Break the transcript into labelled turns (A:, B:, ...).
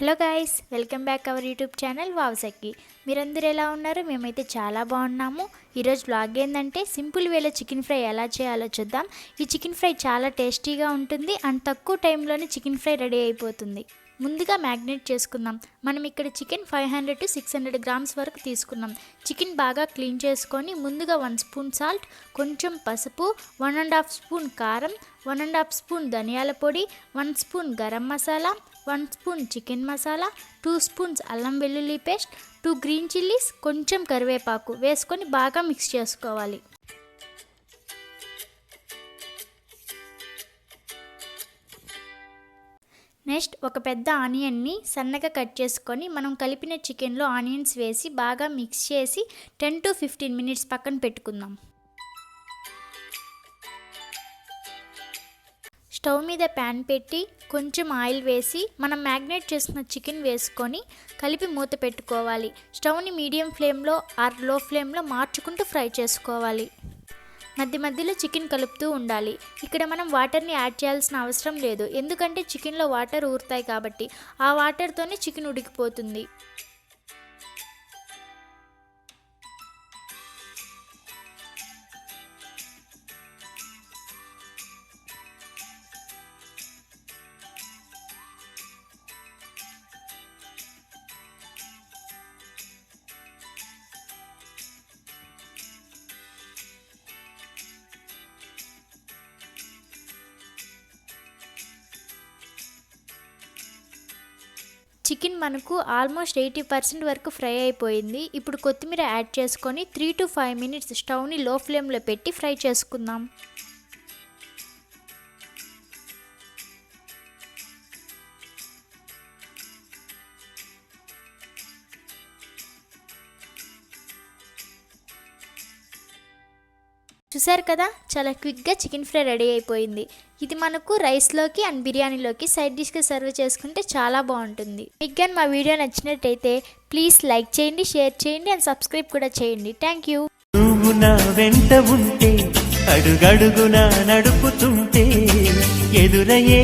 A: Hello guys, welcome back our YouTube channel Sakhi. మీరందరూ ఎలా ఉన్నారు? మేమైతే చాలా బాగున్నాము. ఈరోజు వ్లాగ్ ఏంటంటే సింపుల్ వేలో చికెన్ ఫ్రై ఎలా చేయాలో చూద్దాం. ఈ చికెన్ ఫ్రై చాలా టేస్టీగా ఉంటుంది అండ్ తక్కువ టైంలోనే చికెన్ ఫ్రై రెడీ అయిపోతుంది. ముందుగా మ్యాగ్నేట్ చేసుకుందాం. మనం ఇక్కడ చికెన్ 500 to 600 గ్రామ్స్ వరకు తీసుకున్నాం. చికెన్ బాగా క్లీన్ చేసుకొని ముందుగా 1 స్పూన్ సాల్ట్, కొంచెం పసుపు, 1.5 స్పూన్ కారం, 1.5 స్పూన్ ధనియాల పొడి, 1 spoon garam masala, 1 spoon chicken masala, 2 spoons అల్లం వెల్లుల్లి పేస్ట్, 2 గ్రీన్ చిల్లీస్, కొంచెం కరివేపాకు వేసుకొని బాగా మిక్స్ చేసుకోవాలి. నెక్స్ట్ ఒక పెద్ద ఆనియన్ని సన్నగా కట్ చేసుకొని మనం కలిపిన చికెన్లో ఆనియన్స్ వేసి బాగా మిక్స్ చేసి 10 to 15 మినిట్స్ పక్కన పెట్టుకుందాం. స్టవ్ మీద ప్యాన్ పెట్టి కొంచెం ఆయిల్ వేసి మనం మ్యాగ్నేట్ చేసిన చికెన్ వేసుకొని కలిపి మూత పెట్టుకోవాలి. స్టవ్ని మీడియం ఫ్లేమ్లో ఆర్ లో ఫ్లేమ్లో మార్చుకుంటూ ఫ్రై చేసుకోవాలి. మధ్య మధ్యలో చికెన్ కలుపుతూ ఉండాలి. ఇక్కడ మనం వాటర్ని యాడ్ చేయాల్సిన అవసరం లేదు, ఎందుకంటే చికెన్లో వాటర్ ఊరుతాయి కాబట్టి ఆ వాటర్తోనే చికెన్ ఉడికిపోతుంది. చికెన్ మనకు ఆల్మోస్ట్ 80% వరకు ఫ్రై అయిపోయింది. ఇప్పుడు కొత్తిమీర యాడ్ చేసుకొని 3 to 5 మినిట్స్ స్టవ్ని లో ఫ్లేమ్లో పెట్టి ఫ్రై చేసుకుందాం. చూసారు కదా, చాలా క్విక్గా చికెన్ ఫ్రై రెడీ అయిపోయింది. ఇది మనకు రైస్లోకి అండ్ బిర్యానీలోకి సైడ్ డిష్గా సర్వ్ చేసుకుంటే చాలా బాగుంటుంది. మీకు కానీ మా వీడియో నచ్చినట్టయితే ప్లీజ్ లైక్ చేయండి, షేర్ చేయండి అండ్ సబ్స్క్రైబ్ కూడా చేయండి. Thank you.
B: నువ్వు నా వెంట ఉంటే అడుగడుగునా నడుపుతుంటే ఎదురయ్యే